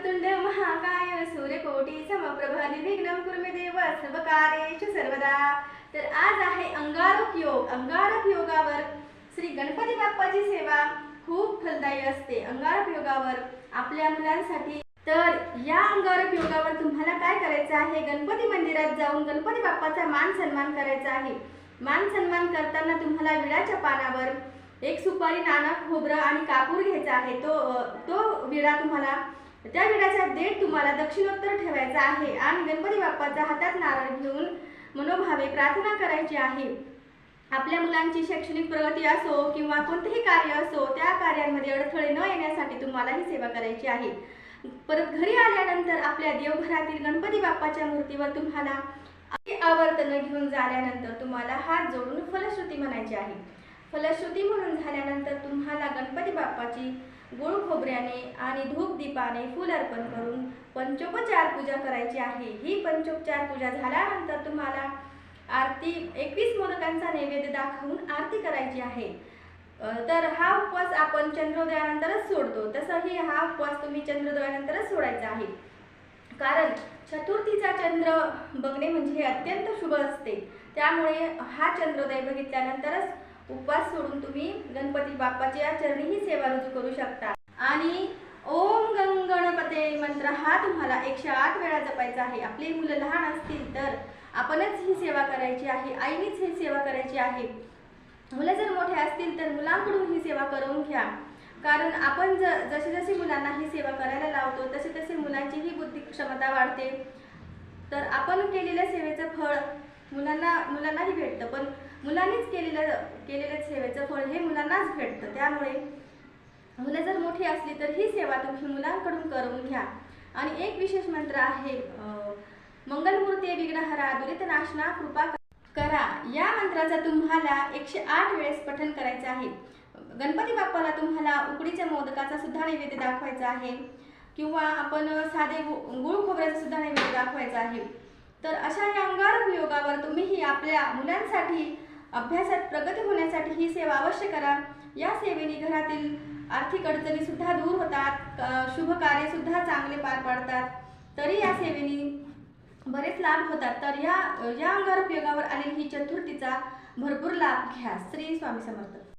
वक्रतुंड महाकाय सूर्यकोटी समप्रभ निर्विघ्नं कुरु मे देव सर्वकार्येषु सर्वदा। तर आज आहे अंगारक योग। अंगारक योगावर श्री गणपती बाप्पाची सेवा खूप फलदायी असते। अंगारक योगावर आपल्या मुलांसाठी तर या अंगारक योगावर तुम्हाला काय करायचं आहे, गणपती मंदिरात जाऊन गणपती बाप्पाचा मान सन्मान करायचा आहे। मान सन्मान करताना तुम्हाला विड्याच्या पानावर एक सुपारी, नाणं, खोबरं आणि कापूर घ्यायचा आहे। तो विडा तुम्हाला, त्या विड्याचा देठ तुम्हाला दक्षिणोत्तर ठेवायचा आहे आणि गणपती बाप्पाच्या हातात नारळ घेऊन मनोभावे प्रार्थना करायची आहे। आपल्या मुलांची शैक्षणिक प्रगती असो किंवा कोणतेही कार्य असो, त्या कार्यांमध्ये अडथळे न येण्यासाठी तुम्हाला ही सेवा करायची आहे। परत घरी आल्यानंतर आपल्या देवघरातील गणपती बाप्पाच्या मूर्तीवर तुम्हाला आवर्तन घेऊन झाल्यानंतर तुम्हाला हात जोडून फलश्रुती म्हणायची आहे। फलश्रुती म्हणून झाल्यानंतर तुम्हाला गणपती बाप्पाची गुळ खोबऱ्याने आणि धूप दीपाने फूल अर्पण करून पंचोपचार पूजा करायची आहे। ही पंचोपचार पूजा झाल्यानंतर तुम्हाला आरती 21 मोदकांचा नैवेद्य दाखवून आरती करायची आहे। तर हा उपवास आपण चंद्रोदयानंतरच सोडतो, तसंही हा उपवास तुम्ही चंद्रोदयानंतरच सोडायचा आहे। कारण चतुर्थीचा चंद्र बघणे म्हणजे अत्यंत शुभ असते, त्यामुळे हा चंद्रोदय बघितल्यानंतरच उपवास सोडून तुम्ही गणपती बाप्पाच्या चरणी ही सेवा रुजू करू शकता। आणि ओम गंग गणपते मंत्र हा तुम्हाला 108 वेळा जपायचा आहे। आपली मुलं लहान असतील तर आपणच ही सेवा करायची आहे, आईनेच ही सेवा करायची आहे। मुलं जर मोठे असतील तर मुलांकडून ही सेवा करून घ्या, कारण आपण जसे जसे मुलांना ही सेवा करायला लावतो तसे तसे मुलांची ही बुद्धी क्षमता वाढते। तर आपण केलेल्या सेवेचं फळ मुलांनाही भेटतं, पण मुलांनीच केलेल्या सेवेचं फळ हे मुलांनाच भेटतं। त्यामुळे मुलं जर मोठी असली तर ही सेवा तुम्ही मुलांकडून करून घ्या। आणि एक विशेष मंत्र आहे, मंगलमूर्ती विघ्नहरा दुरितनाशना कृपा करा। या मंत्राचा तुम्हाला 108 वेळेस पठण करायचं आहे। गणपती बाप्पाला तुम्हाला उकडीच्या मोदकाचा सुद्धा नैवेद्य दाखवायचा आहे किंवा आपण साधे गुळ खोबऱ्याचा सुद्धा नैवेद्य दाखवायचा आहे। तर अशा या अंगारक योगावर तुम्हीही आपल्या मुलांसाठी अभ्यासात प्रगती होण्यासाठी ही सेवा अवश्य करा। या सेवेने घरातील आर्थिक अडचणी सुद्धा दूर होतात, शुभ कार्य सुद्धा चांगले पार पडतात, तरी या सेवेने बरेच लाभ होतात। तर या अंगारक योगावर आलेली ही चतुर्थीचा भरपूर लाभ घ्या। श्री स्वामी समर्थ।